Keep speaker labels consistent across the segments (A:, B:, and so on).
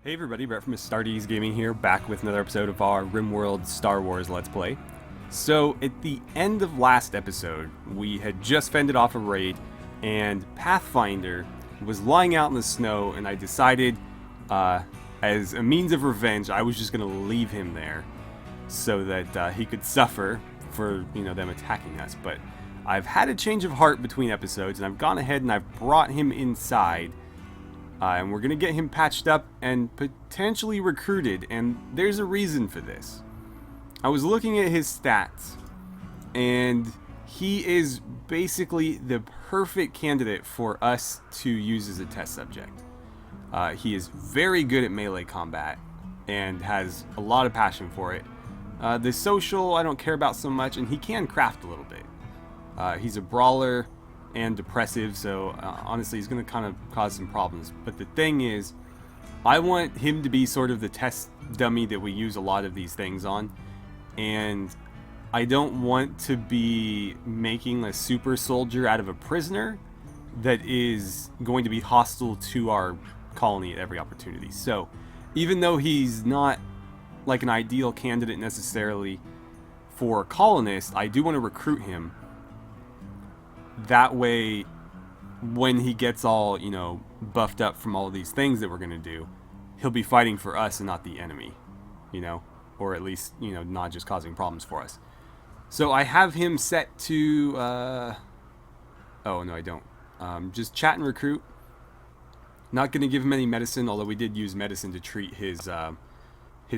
A: Hey everybody, Brett from AstartesGaming here, back with another episode of our RimWorld Star Wars Let's Play. So, at the end of last episode, we had just fended off a raid, and Pathfinder was lying out in the snow, and I decided, as a means of revenge, I was just going to leave him there, so that he could suffer for, them attacking us. But I've had a change of heart between episodes, and I've gone ahead and I've brought him inside. And we're going to get him patched up and potentially recruited, and there's a reason for this. I was looking at his stats, and he is basically the perfect candidate for us to use as a test subject. He is very good at melee combat and has a lot of passion for it. The social I don't care about so much, and he can craft a little bit. He's a brawler and depressive, so honestly he's going to kind of cause some problems. But the thing is, I want him to be sort of the test dummy that we use a lot of these things on, and I don't want to be making a super soldier out of a prisoner that is going to be hostile to our colony at every opportunity. So even though he's not like an ideal candidate necessarily for a colonist, I do want to recruit him. That way, when he gets all, buffed up from all of these things that we're going to do, he'll be fighting for us and not the enemy, or at least, not just causing problems for us. So I have him set to, oh, no, I don't. Just chat and recruit. Not going to give him any medicine, although we did use medicine to treat his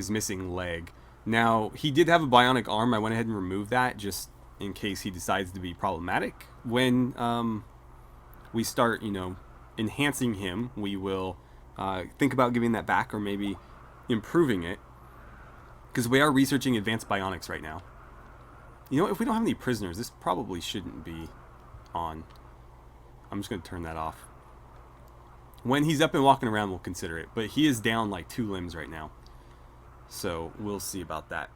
A: missing leg. Now, he did have a bionic arm. I went ahead and removed that just in case he decides to be problematic. When we start, enhancing him, we will think about giving that back or maybe improving it, because we are researching advanced bionics right now. If we don't have any prisoners, this probably shouldn't be on. I'm just going to turn that off. When he's up and walking around, we'll consider it, but he is down like 2 limbs right now, so we'll see about that.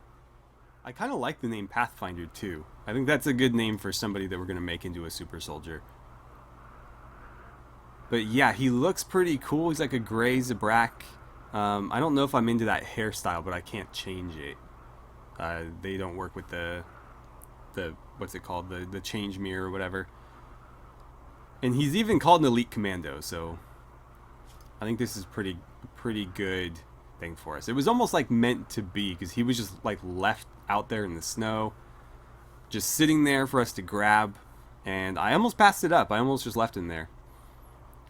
A: I kind of like the name Pathfinder too. I think that's a good name for somebody that we're going to make into a super soldier. But yeah, he looks pretty cool. He's like a gray Zabrak. I don't know if I'm into that hairstyle, but I can't change it. They don't work with the what's it called? The change mirror or whatever. And he's even called an elite commando, so I think this is pretty good thing for us. It was almost like meant to be, because he was just like left out there in the snow, just sitting there for us to grab, and I almost passed it up. I almost just left him there.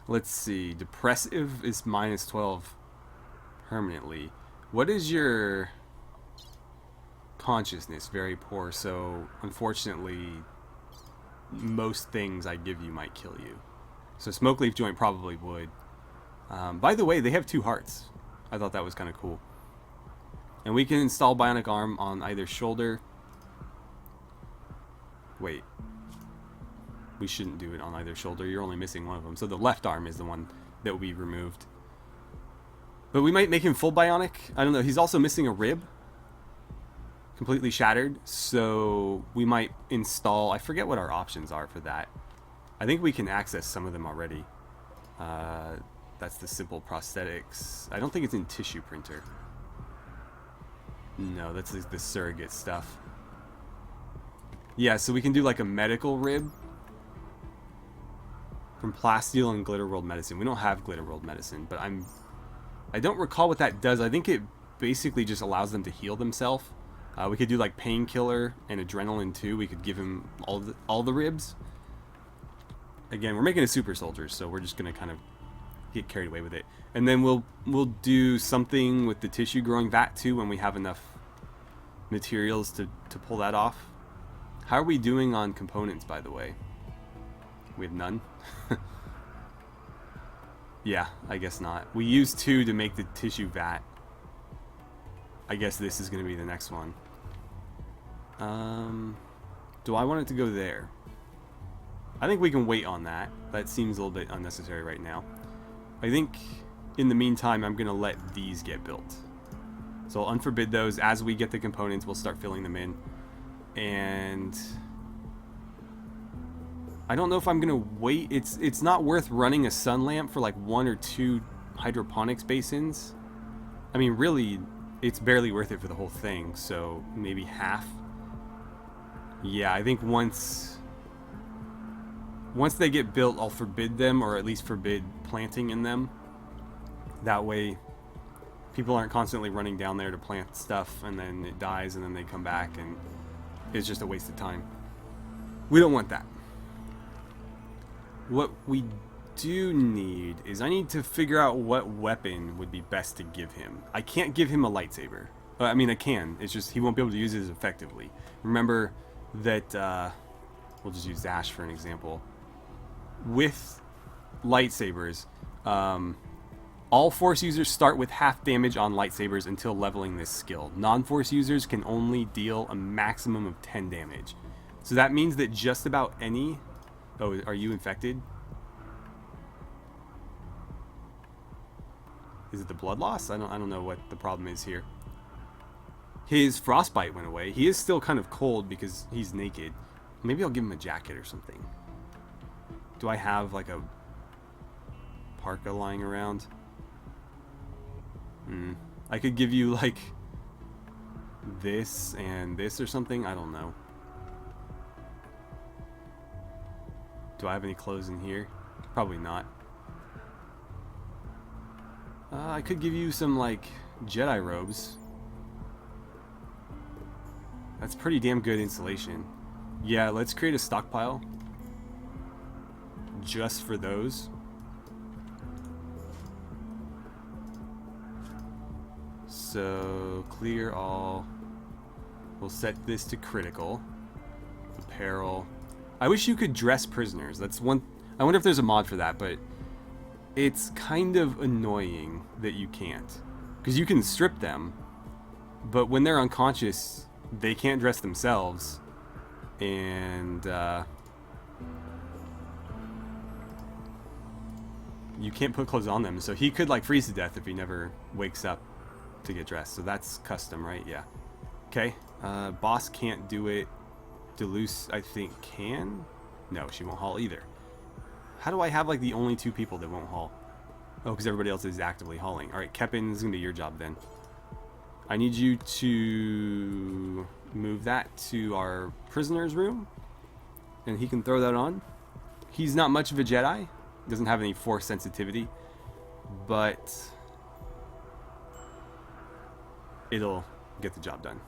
A: Let's see, depressive is -12 permanently. What is your consciousness? Very poor, so unfortunately most things I give you might kill you. So smoke leaf joint probably would. By the way, they have 2 hearts. I thought that was kind of cool. And we can install bionic arm on either shoulder. Wait. We shouldn't do it on either shoulder. You're only missing one of them. So the left arm is the one that will be removed. But we might make him full bionic. I don't know. He's also missing a rib. Completely shattered. So we might install... I forget what our options are for that. I think we can access some of them already. That's the simple prosthetics. I don't think it's in tissue printer. No, that's the surrogate stuff. Yeah, so we can do like a medical rib from Plasteel and Glitter World Medicine. We don't have Glitter World Medicine, but I don't recall what that does. I think it basically just allows them to heal themselves. We could do like painkiller and adrenaline too. We could give him all the ribs. Again, we're making a super soldier, so we're just gonna kind of get carried away with it. And then we'll do something with the tissue growing vat too when we have enough materials to pull that off. How are we doing on components, by the way? We have none? Yeah, I guess not. We used 2 to make the tissue vat. I guess this is going to be the next one. Do I want it to go there? I think we can wait on that. That seems a little bit unnecessary right now. I think in the meantime I'm going to let these get built. So I'll unforbid those. As we get the components, we'll start filling them in. And I don't know if I'm going to wait. It's not worth running a sun lamp for like 1 or 2 hydroponics basins. I mean, really, it's barely worth it for the whole thing, so maybe half. Yeah, I think once they get built, I'll forbid them, or at least forbid planting in them. That way, people aren't constantly running down there to plant stuff, and then it dies, and then they come back, and it's just a waste of time. We don't want that. What we do need is I need to figure out what weapon would be best to give him. I can't give him a lightsaber. I mean, I can. It's just he won't be able to use it as effectively. Remember that, we'll just use Ash for an example. With lightsabers, all Force users start with half damage on lightsabers until leveling this skill. Non-Force users can only deal a maximum of 10 damage. So that means that just about any... Oh, are you infected? Is it the blood loss? I don't know what the problem is here. His frostbite went away. He is still kind of cold because he's naked. Maybe I'll give him a jacket or something. Do I have like a parka lying around? I could give you like this and this or something. I don't know. Do I have any clothes in here? Probably not. I could give you some like Jedi robes. That's pretty damn good insulation. Yeah, let's create a stockpile just for those. So clear all. We'll set this to critical. Apparel. I wish you could dress prisoners. That's one. I wonder if there's a mod for that, but it's kind of annoying that you can't, because you can strip them, but when they're unconscious, they can't dress themselves, and you can't put clothes on them. So he could like freeze to death if he never wakes up to get dressed. So that's custom, right? Yeah. Okay. Boss can't do it. Deleuze, I think, can. No, she won't haul either. How do I have like the only two people that won't haul? Oh, because everybody else is actively hauling. All right, Kepin, this is gonna be your job then. I need you to move that to our prisoner's room, and he can throw that on. He's not much of a Jedi. Doesn't have any force sensitivity, but it'll get the job done.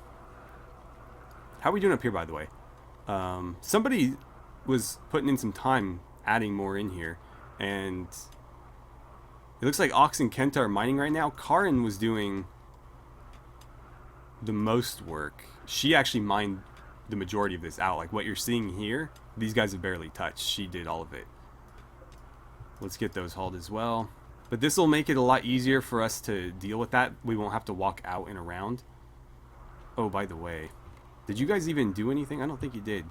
A: How are we doing up here, by the way? Somebody was putting in some time adding more in here, and it looks like Ox and Kenta are mining right now. Karin was doing the most work. She actually mined the majority of this out. Like what you're seeing here, these guys have barely touched. She did all of it. Let's get those hauled as well. But this will make it a lot easier for us to deal with that. We won't have to walk out and around. Oh, by the way, did you guys even do anything? I don't think you did.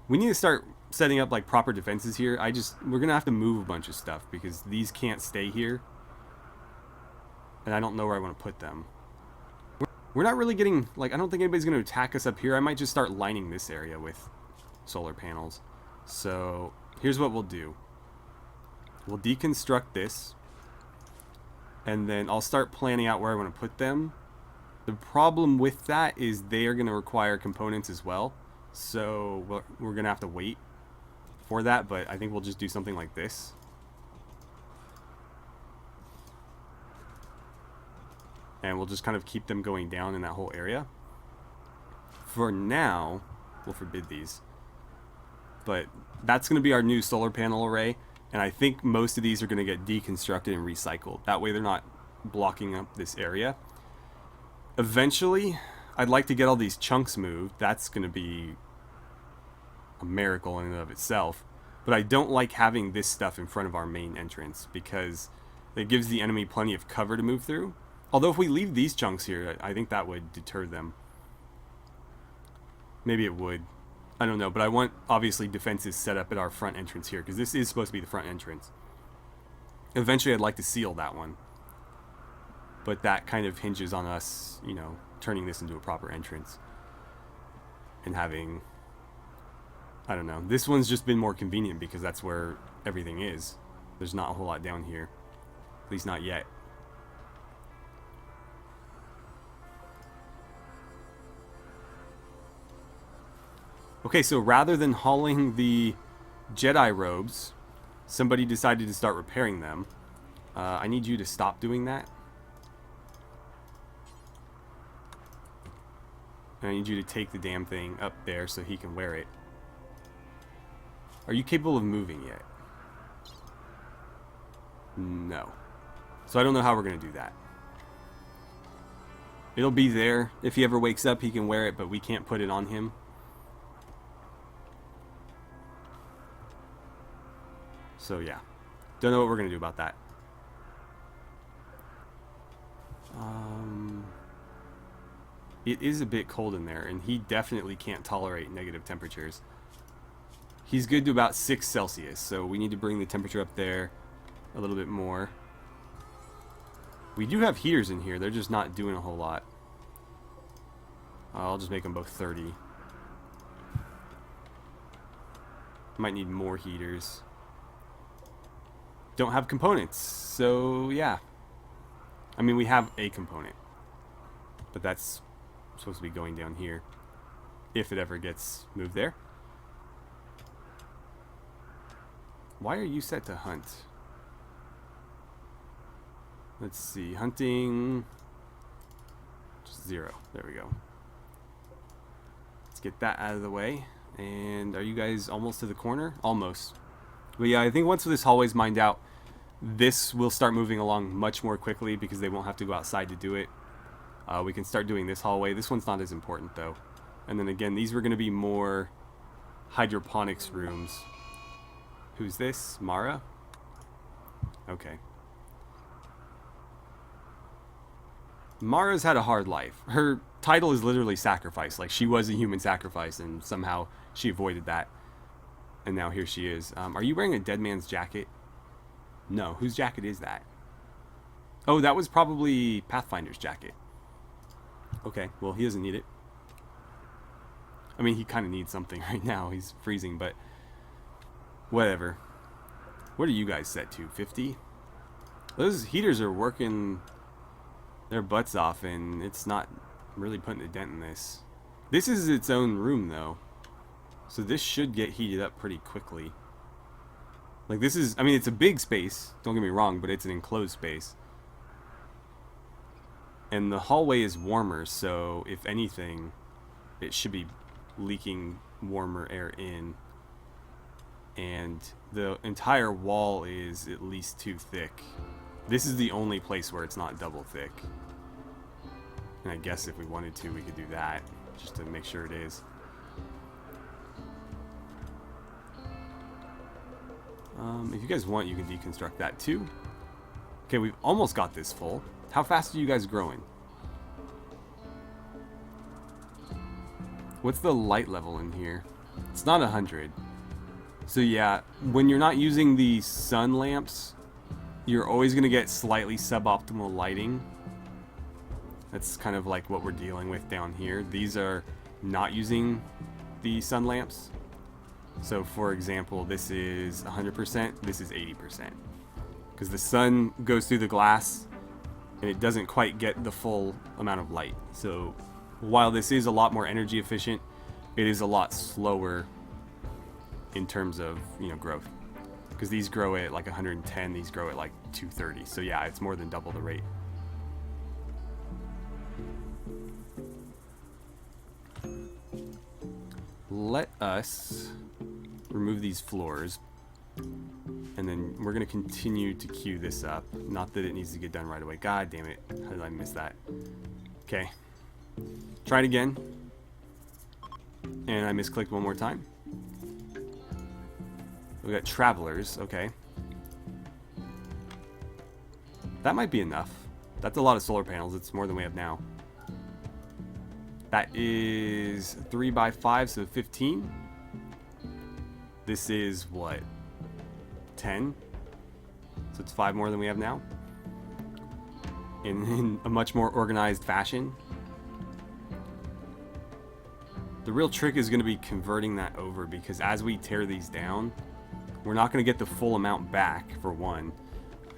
A: We need to start setting up like proper defenses here. We're gonna have to move a bunch of stuff because these can't stay here, and I don't know where I want to put them. We're not really getting, like, I don't think anybody's gonna attack us up here. I might just start lining this area with solar panels. So here's what we'll do. We'll deconstruct this, and then I'll start planning out where I want to put them. The problem with that is they are going to require components as well, so we're going to have to wait for that, but I think we'll just do something like this. And we'll just kind of keep them going down in that whole area. For now, we'll forbid these. But that's going to be our new solar panel array, and I think most of these are going to get deconstructed and recycled. That way they're not blocking up this area. Eventually, I'd like to get all these chunks moved. That's going to be a miracle in and of itself. But I don't like having this stuff in front of our main entrance because it gives the enemy plenty of cover to move through. Although if we leave these chunks here, I think that would deter them. Maybe it would. I don't know, but I want, obviously, defenses set up at our front entrance here because this is supposed to be the front entrance. Eventually, I'd like to seal that one. But that kind of hinges on us, you know, turning this into a proper entrance. And having, I don't know, this one's just been more convenient because that's where everything is. There's not a whole lot down here. At least not yet. Okay, so rather than hauling the Jedi robes, somebody decided to start repairing them. I need you to stop doing that. And I need you to take the damn thing up there so he can wear it. Are you capable of moving yet? No. So I don't know how we're going to do that. It'll be there. If he ever wakes up, he can wear it, but we can't put it on him. So yeah. Don't know what we're going to do about that. It is a bit cold in there, and he definitely can't tolerate negative temperatures. He's good to about 6 Celsius, so we need to bring the temperature up there a little bit more. We do have heaters in here, they're just not doing a whole lot. I'll just make them both 30. Might need more heaters. Don't have components, so yeah. I mean, we have a component, but that's supposed to be going down here if it ever gets moved there. Why are you set to hunt? Let's see, hunting, just 0. There we go. Let's get that out of the way. And are you guys almost to the corner? Almost. But yeah, I think once this hallway's mined out, this will start moving along much more quickly because they won't have to go outside to do it. We can start doing this hallway. This one's not as important though. And then again, these were going to be more hydroponics rooms. Who's this? Mara? Okay. Mara's had a hard life. Her title is literally sacrifice. Like, she was a human sacrifice, and somehow she avoided that. And now here she is. Are you wearing a dead man's jacket? No. Whose jacket is that? Oh, that was probably Pathfinder's jacket. Okay, well, he doesn't need it. I mean, he kind of needs something right now. He's freezing, but whatever. What are you guys set to? 50? Those heaters are working their butts off, and it's not really putting a dent in this. This is its own room, though. So this should get heated up pretty quickly. Like, this is, I mean, it's a big space, don't get me wrong, but it's an enclosed space. And the hallway is warmer, so if anything, it should be leaking warmer air in. And the entire wall is at least 2 thick. This is the only place where it's not double thick. And I guess if we wanted to, we could do that, just to make sure it is. If you guys want, you can deconstruct that too. Okay, we've almost got this full. How fast are you guys growing? What's the light level in here? It's not 100. So yeah, when you're not using the sun lamps, you're always going to get slightly suboptimal lighting. That's kind of like what we're dealing with down here. These are not using the sun lamps. So for example, this is 100%, this is 80%. Because the sun goes through the glass and it doesn't quite get the full amount of light. So while this is a lot more energy efficient, it is a lot slower in terms of, you know, growth. Because these grow at like 110, these grow at like 230. So yeah, it's more than double the rate. Let us remove these floors, and then we're going to continue to queue this up. Not that it needs to get done right away. God damn it. How did I miss that? Okay. Try it again. And I misclicked one more time. We got travelers. Okay. That might be enough. That's a lot of solar panels. It's more than we have now. That is 3 by 5, so 15. This is what? 10? So it's 5 more than we have now. In a much more organized fashion. The real trick is going to be converting that over, because as we tear these down, we're not going to get the full amount back, for one.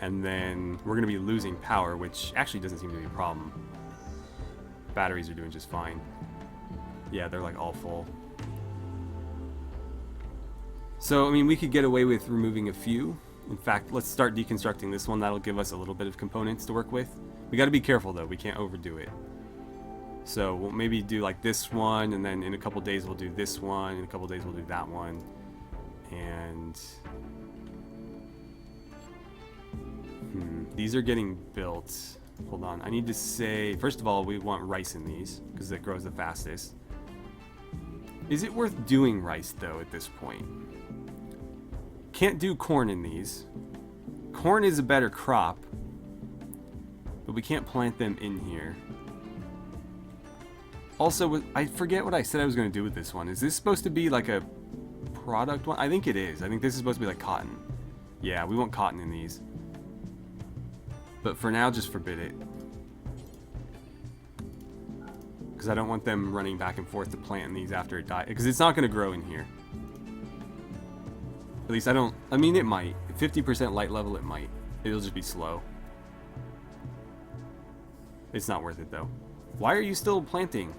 A: And then we're going to be losing power, which actually doesn't seem to be a problem. Batteries are doing just fine. Yeah, they're like all full. So, I mean, we could get away with removing a few. In fact, let's start deconstructing this one. That'll give us a little bit of components to work with. We got to be careful, though. We can't overdo it. So, we'll maybe do like this one, and then in a couple days we'll do this one, in a couple days we'll do that one. And... these are getting built. Hold on. I need to say... First of all, we want rice in these, because it grows the fastest. Is it worth doing rice, though, at this point? Can't do corn in these. Corn is a better crop, but we can't plant them in here. Also, I forget what I said I was going to do with this one. Is this supposed to be like a product one? I think it is. I think this is supposed to be like cotton. Yeah, we want cotton in these. But for now, just forbid it. Because I don't want them running back and forth to plant these after it dies. Because it's not going to grow in here. At least I don't... I mean, it might. 50% light level, it might. It'll just be slow. It's not worth it, though. Why are you still planting?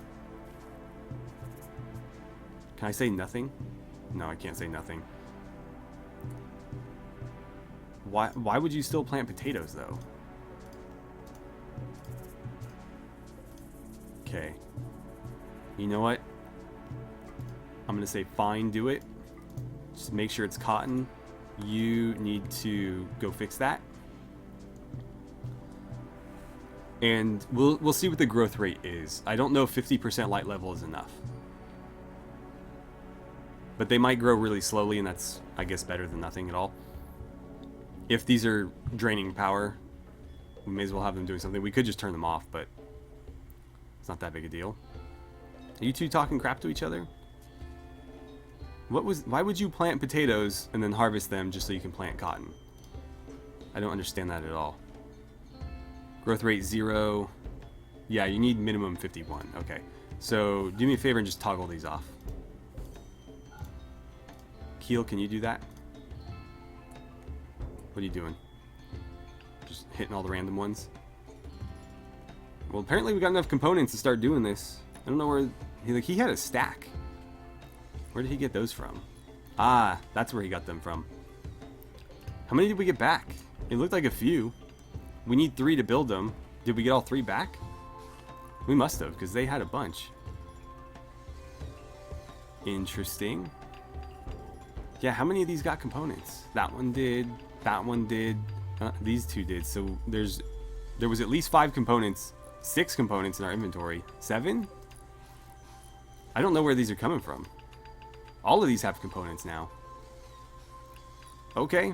A: Can I say nothing? No, I can't say nothing. Why would you still plant potatoes, though? Okay. You know what? I'm going to say fine, do it. Just make sure it's cotton. You need to go fix that. And we'll see what the growth rate is. I don't know if 50% light level is enough. But they might grow really slowly, and that's, I guess, better than nothing at all. If these are draining power, we may as well have them doing something. We could just turn them off, but it's not that big a deal. Are you two talking crap to each other? Why would you plant potatoes and then harvest them just so you can plant cotton? I don't understand that at all. Growth rate 0. Yeah, you need minimum 51. Okay. So do me a favor and just toggle these off. Keel, can you do that? What are you doing? Just hitting all the random ones? Well, apparently we got enough components to start doing this. I don't know where... he had a stack. Where did he get those from? Ah, that's where he got them from. How many did we get back? It looked like a few. We need 3 to build them. Did we get all 3 back? We must have, because they had a bunch. Interesting. Yeah, how many of these got components? That one did. That one did. These 2 did. So there was at least 5 components. 6 components in our inventory. 7? I don't know where these are coming from. All of these have components now. Okay.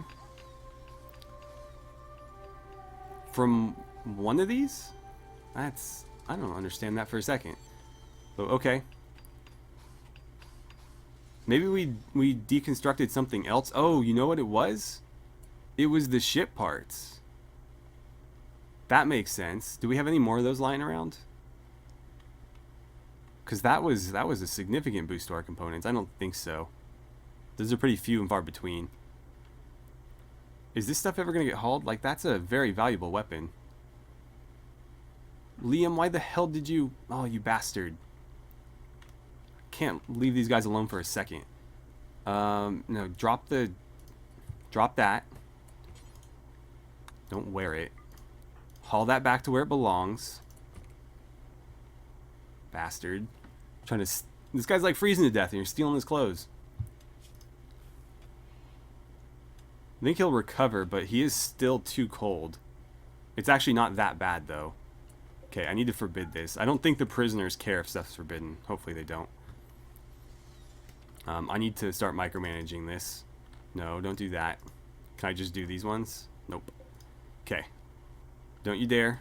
A: From one of these? That's... I don't understand that for a second. But okay. Maybe we deconstructed something else. Oh, you know what it was? It was the ship parts. That makes sense. Do we have any more of those lying around? Because that was a significant boost to our components. I don't think so. Those are pretty few and far between. Is this stuff ever going to get hauled? Like, that's a very valuable weapon. Liam, why the hell did you... Oh, you bastard. Can't leave these guys alone for a second. No, drop that. Don't wear it. Haul that back to where it belongs. Bastard. This guy's like freezing to death and you're stealing his clothes. I think he'll recover, but he is still too cold. It's actually not that bad, though. Okay, I need to forbid this. I don't think the prisoners care if stuff's forbidden. Hopefully they don't. I need to start micromanaging this. No, don't do that. Can I just do these ones? Nope. Okay. Don't you dare.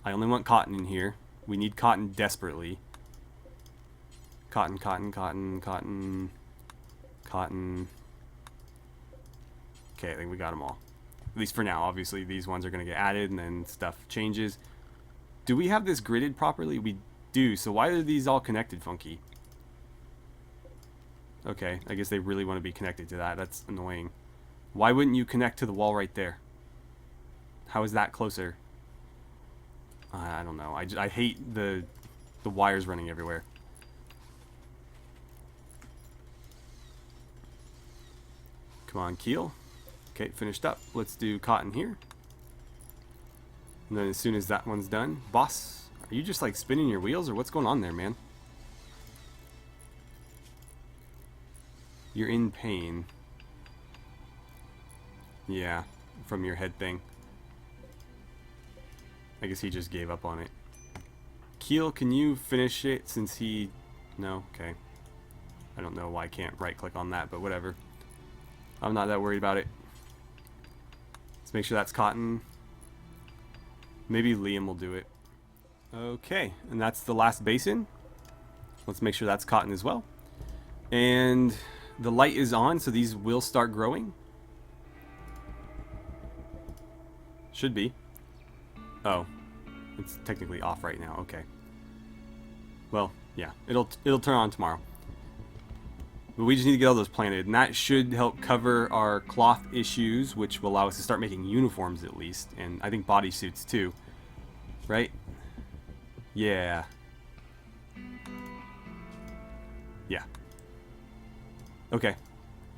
A: I only want cotton in here. We need cotton desperately. Cotton, cotton, cotton, cotton, cotton. Okay, I think we got them all. At least for now. Obviously, these ones are going to get added and then stuff changes. Do we have this gridded properly? We do. So why are these all connected funky? Okay, I guess they really want to be connected to that. That's annoying. Why wouldn't you connect to the wall right there? How is that closer? I don't know. I hate the wires running everywhere. Come on, Keel. Okay, finished up. Let's do Cotton here. And then as soon as that one's done, boss, are you just like spinning your wheels or what's going on there, man? You're in pain. Yeah, from your head thing. I guess he just gave up on it. Keel, can you finish it since he... No? Okay. I don't know why I can't right click on that, but whatever. I'm not that worried about it. Let's make sure that's Cotton. Maybe Liam will do it. Okay, and that's the last basin. Let's make sure that's Cotton as well. And the light is on, so these will start growing. Should be. Oh, it's technically off right now. Okay. Well, yeah, it'll turn on tomorrow. But we just need to get all those planted, and that should help cover our cloth issues, which will allow us to start making uniforms at least, and I think bodysuits too. Right? Yeah. Yeah. Okay.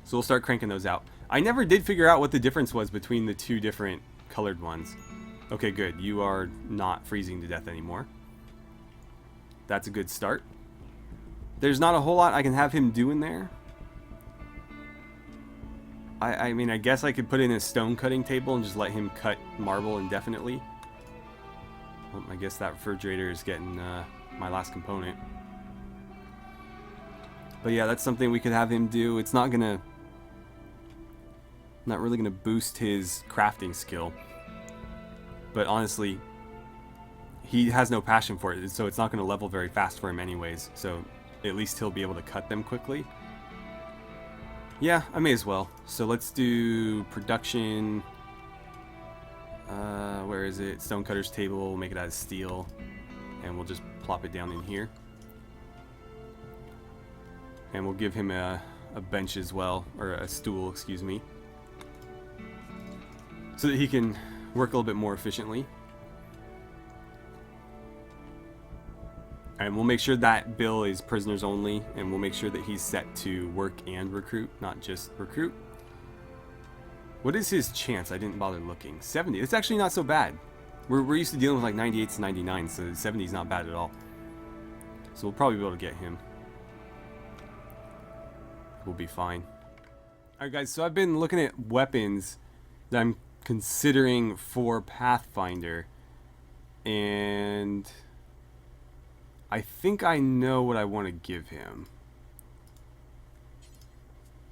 A: So we'll start cranking those out. I never did figure out what the difference was between the two different colored ones. Okay, good. You are not freezing to death anymore. That's a good start. There's not a whole lot I can have him do in there. I mean, I guess I could put in a stone cutting table and just let him cut marble indefinitely. Well, I guess that refrigerator is getting my last component. But yeah, that's something we could have him do. It's not really gonna boost his crafting skill. But honestly, he has no passion for it, so it's not gonna level very fast for him anyways. So at least he'll be able to cut them quickly. Yeah, I may as well. So let's do production. Where is it? Stonecutter's table. We'll make it out of steel. And we'll just plop it down in here. And we'll give him a bench as well. Or a stool, excuse me. So that he can work a little bit more efficiently. And we'll make sure that Bill is prisoners only, and we'll make sure that he's set to work and recruit, not just recruit. What is his chance? I didn't bother looking. 70. It's actually not so bad. We're used to dealing with like 98s to 99, so 70 is not bad at all. So we'll probably be able to get him. We'll be fine. Alright guys, so I've been looking at weapons that I'm considering for Pathfinder. And I think I know what I want to give him.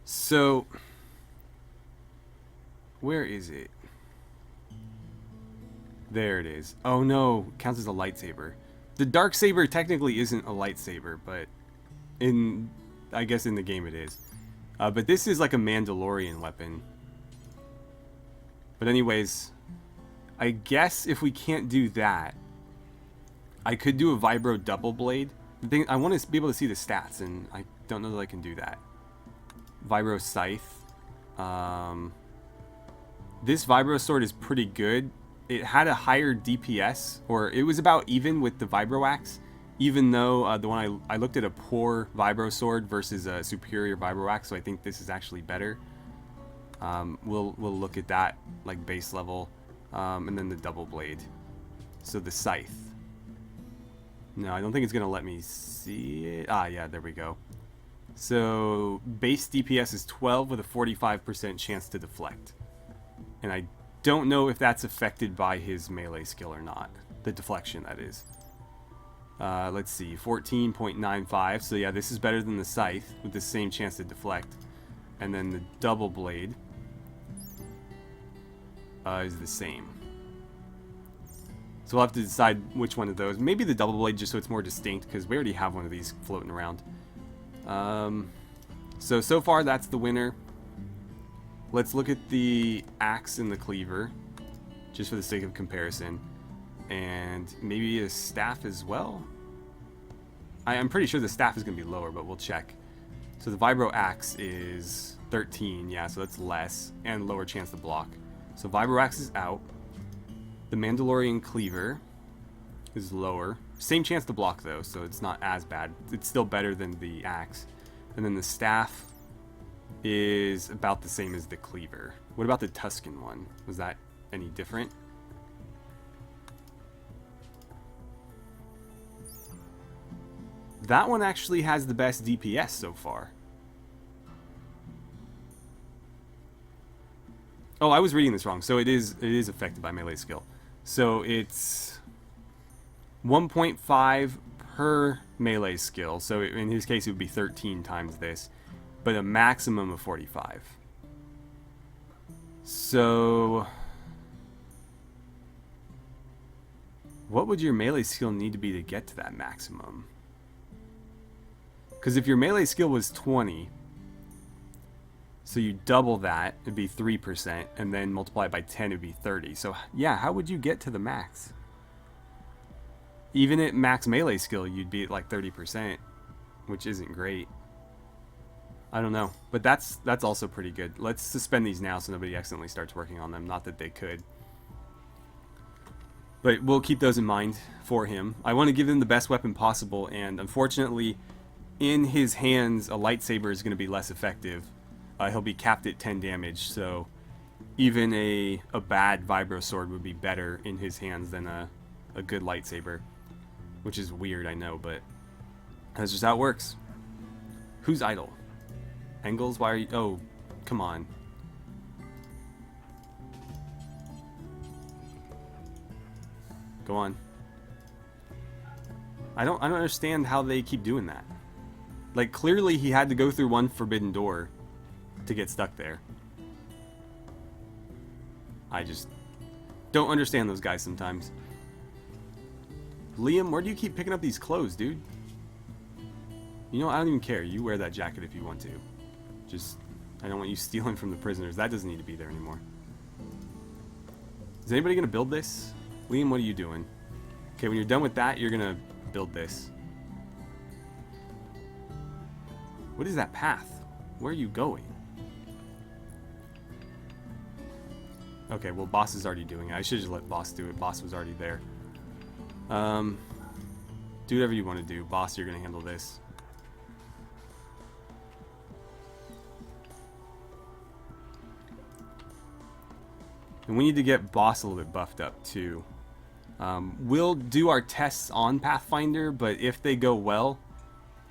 A: So, where is it? There it is. Oh no, it counts as a lightsaber. The dark saber technically isn't a lightsaber, but I guess in the game it is. But this is like a Mandalorian weapon. But anyways, I guess if we can't do that, I could do a Vibro double blade. The thing, I want to be able to see the stats, and I don't know that I can do that. Vibro scythe. This Vibro sword is pretty good. It had a higher DPS, or it was about even with the Vibro axe, even though the one I looked at a poor Vibro sword versus a superior Vibro axe, so I think this is actually better. We'll look at that like base level, and then the double blade. So the scythe. No, I don't think it's gonna let me see it. Ah, yeah, there we go. So base DPS is 12 with a 45% chance to deflect, and I don't know if that's affected by his melee skill or not. The deflection, that is. Let's see, 14.95. So yeah, this is better than the scythe with the same chance to deflect. And then the double blade is the same. So we'll have to decide which one of those. Maybe the double blade just so it's more distinct, because we already have one of these floating around. So far that's the winner. Let's look at the axe and the cleaver, just for the sake of comparison. And maybe a staff as well? I'm pretty sure the staff is going to be lower, but we'll check. So the Vibro axe is 13, yeah, so that's less, and lower chance to block. So Vibro axe is out. The Mandalorian cleaver is lower. Same chance to block though, so it's not as bad. It's still better than the axe. And then the staff is about the same as the cleaver. What about the Tuscan one? Was that any different? That one actually has the best DPS so far. Oh, I was reading this wrong. So it is affected by melee skill. So it's 1.5 per melee skill. So in his case, it would be 13 times this, but a maximum of 45. So what would your melee skill need to be to get to that maximum? Because if your melee skill was 20, so you double that, it'd be 3%, and then multiply it by 10, it'd be 30. So yeah, how would you get to the max? Even at max melee skill, you'd be at like 30%, which isn't great. I don't know, but that's also pretty good. Let's suspend these now so nobody accidentally starts working on them. Not that they could. But we'll keep those in mind for him. I want to give him the best weapon possible, and unfortunately, in his hands, a lightsaber is going to be less effective. He'll be capped at 10 damage, so even a bad vibro sword would be better in his hands than a good lightsaber. Which is weird, I know, but that's just how it works. Who's idle? Engels, why are you... Oh, come on. Go on. I don't understand how they keep doing that. Like, clearly he had to go through one forbidden door to get stuck there. I just don't understand those guys sometimes. Liam, where do you keep picking up these clothes, dude? You know, I don't even care. You wear that jacket if you want to. Just, I don't want you stealing from the prisoners. That doesn't need to be there anymore. Is anybody going to build this? Liam, what are you doing? Okay, when you're done with that, you're going to build this. What is that path? Where are you going? Okay, well, Boss is already doing it. I should just let Boss do it. Boss was already there. Do whatever you want to do. Boss, you're going to handle this. And we need to get Boss a little bit buffed up, too. We'll do our tests on Pathfinder, but if they go well,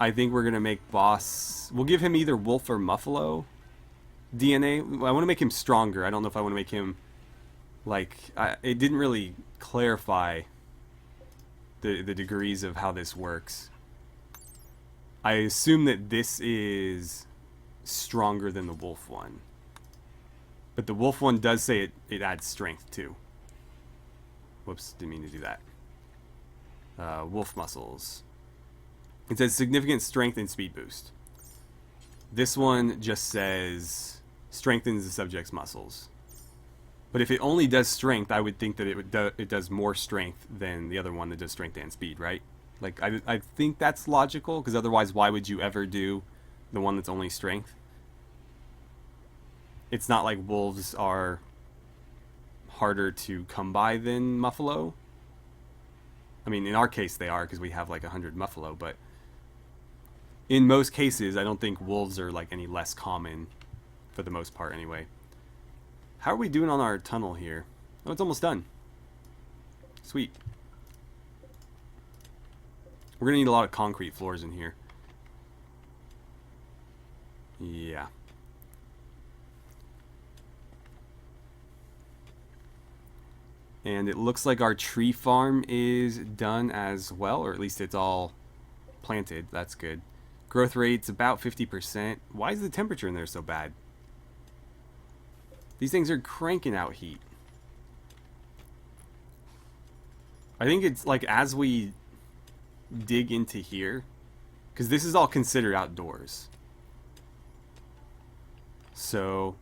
A: I think we're going to make Boss... We'll give him either Wolf or Muffalo DNA. I want to make him stronger. I don't know if I want to make him... Like, it didn't really clarify the degrees of how this works. I assume that this is stronger than the Wolf one. But the Wolf one does say it adds strength, too. Whoops, didn't mean to do that. Wolf muscles. It says significant strength and speed boost. This one just says strengthens the subject's muscles. But if it only does strength, I would think that it does more strength than the other one that does strength and speed, right? Like, I think that's logical, because otherwise why would you ever do the one that's only strength? It's not like wolves are harder to come by than Muffalo. I mean, in our case they are, because we have like 100 Muffalo, but in most cases I don't think wolves are like any less common, for the most part anyway. How are we doing on our tunnel here? Oh, it's almost done. Sweet. We're gonna need a lot of concrete floors in here. Yeah. And it looks like our tree farm is done as well, or at least it's all planted. That's good. Growth rate's about 50%. Why is the temperature in there so bad? These things are cranking out heat. I think it's like as we dig into here, because this is all considered outdoors. So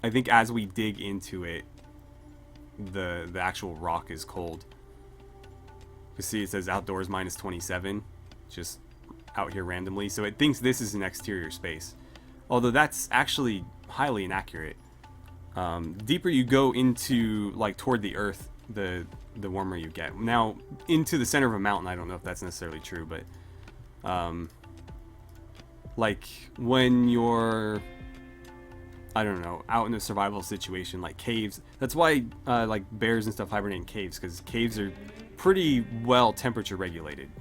A: I think as we dig into it, the actual rock is cold. You see it says outdoors minus 27, just out here randomly. So it thinks this is an exterior space. Although that's actually highly inaccurate. The deeper you go into, like, toward the earth, the warmer you get. Now, into the center of a mountain, I don't know if that's necessarily true, but, like, when you're I don't know, out in a survival situation like caves. That's why like bears and stuff hibernate in caves, because caves are pretty well temperature regulated.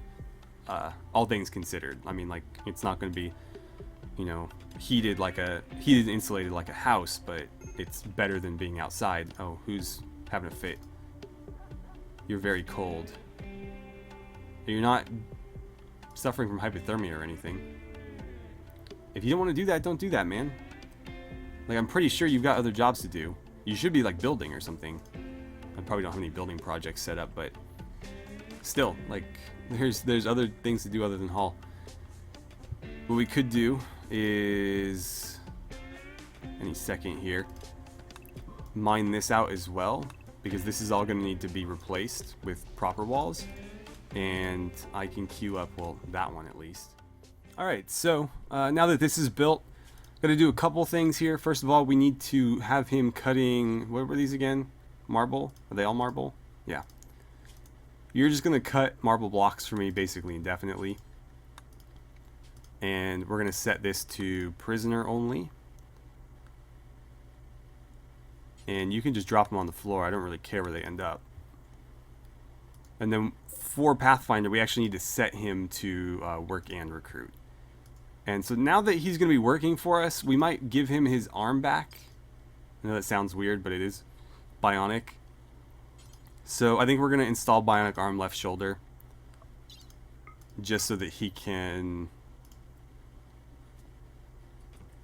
A: All things considered. I mean, like, it's not going to be, you know, heated and insulated like a house, but it's better than being outside. Oh, who's having a fit? You're very cold. You're not suffering from hypothermia or anything. If you don't want to do that, don't do that, man. Like, I'm pretty sure you've got other jobs to do. You should be, like, building or something. I probably don't have any building projects set up, but still, like, there's other things to do other than haul. What we could do is, any second here, mine this out as well, because this is all going to need to be replaced with proper walls, and I can queue up, well, that one at least. Alright, so now that this is built, I'm going to do a couple things here. First of all, we need to have him cutting, what were these again? Marble? Are they all marble? Yeah. You're just going to cut marble blocks for me basically indefinitely. And we're going to set this to prisoner only. And you can just drop them on the floor. I don't really care where they end up. And then for Pathfinder, we actually need to set him to work and recruit. And so now that he's going to be working for us, we might give him his arm back. I know that sounds weird, but it is bionic. So I think we're going to install bionic arm left shoulder, just so that he can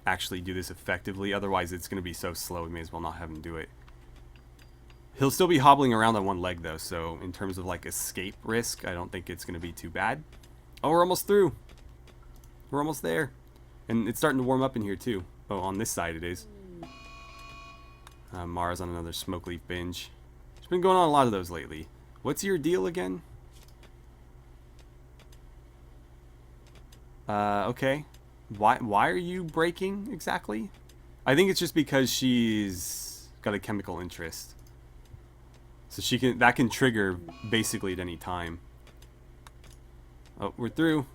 A: actually do this effectively. Otherwise, it's going to be so slow, we may as well not have him do it. He'll still be hobbling around on one leg, though, so in terms of, like, escape risk, I don't think it's going to be too bad. Oh, we're almost through. We're almost there. And it's starting to warm up in here, too. Oh, on this side it is. Mara's on another smoke leaf binge. There's been going on a lot of those lately. What's your deal again? Okay. Why are you breaking exactly? I think it's just because she's got a chemical interest. So that can trigger basically at any time. Oh, we're through.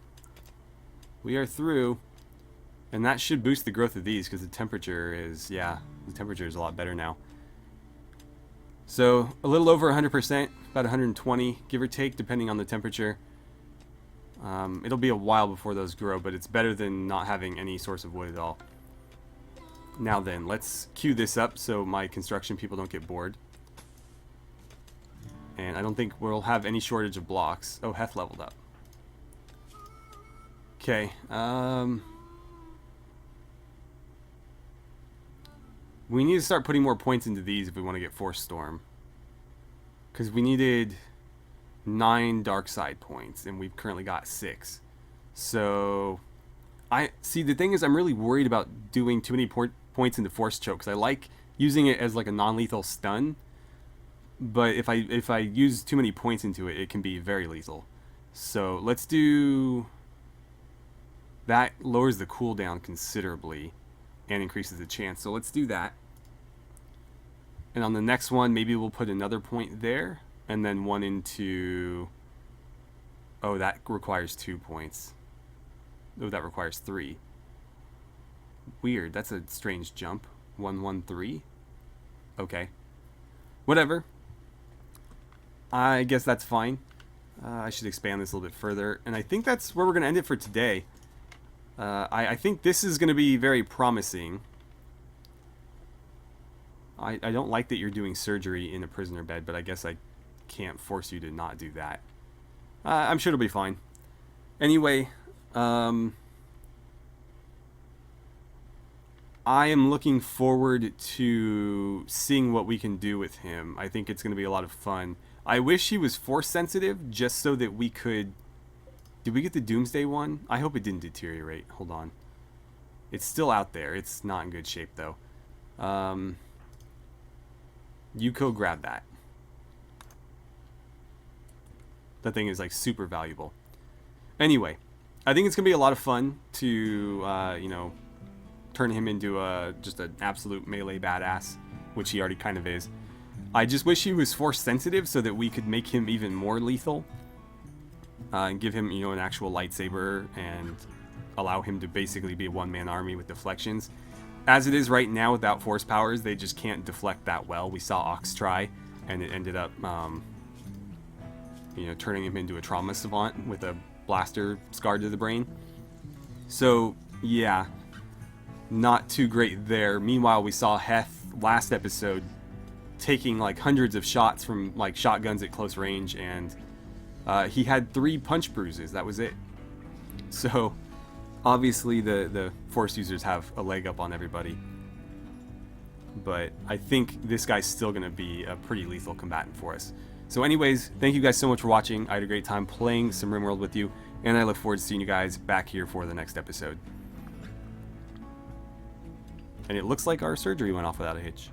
A: We are through. And that should boost the growth of these because the temperature is, yeah, the temperature is a lot better now. So a little over 100%, about 120, give or take, depending on the temperature. It'll be a while before those grow, but it's better than not having any source of wood at all. Now then, let's queue this up so my construction people don't get bored. And I don't think we'll have any shortage of blocks. Oh, Heth leveled up. Okay, we need to start putting more points into these if we want to get Force Storm. Because we needed 9 dark side points, and we've currently got 6. So, the thing is, I'm really worried about doing too many points into Force Choke, because I like using it as like a non-lethal stun. But if I use too many points into it, it can be very lethal. So let's do... That lowers the cooldown considerably and increases the chance. So let's do that. And on the next one, maybe we'll put another point there. And then one into... Oh, that requires 2 points. Oh, that requires 3. Weird. That's a strange jump. 1, 1, 3. Okay. Whatever. I guess that's fine. I should expand this a little bit further. And I think that's where we're going to end it for today. I think this is going to be very promising. I don't like that you're doing surgery in a prisoner bed, but I guess I can't force you to not do that. I'm sure it'll be fine. Anyway, I am looking forward to seeing what we can do with him. I think it's going to be a lot of fun. I wish he was force sensitive just so that we could... Did we get the Doomsday one? I hope it didn't deteriorate. Hold on. It's still out there. It's not in good shape, though. Yuko, grab that. That thing is, like, super valuable. Anyway, I think it's going to be a lot of fun to, you know, turn him into just an absolute melee badass, which he already kind of is. I just wish he was force sensitive so that we could make him even more lethal. And give him, you know, an actual lightsaber and allow him to basically be a one-man army with deflections. as it is right now without force powers, they just can't deflect that well. We saw Ox try, and it ended up, you know, turning him into a trauma savant with a blaster scarred to the brain. So, yeah, not too great there. Meanwhile, we saw Heth last episode taking like hundreds of shots from like shotguns at close range, and he had 3 punch bruises. That was it. So obviously the force users have a leg up on everybody, but I think this guy's still going to be a pretty lethal combatant for us. So anyways, thank you guys so much for watching. I had a great time playing some RimWorld with you, and I look forward to seeing you guys back here for the next episode. And it looks like our surgery went off without a hitch.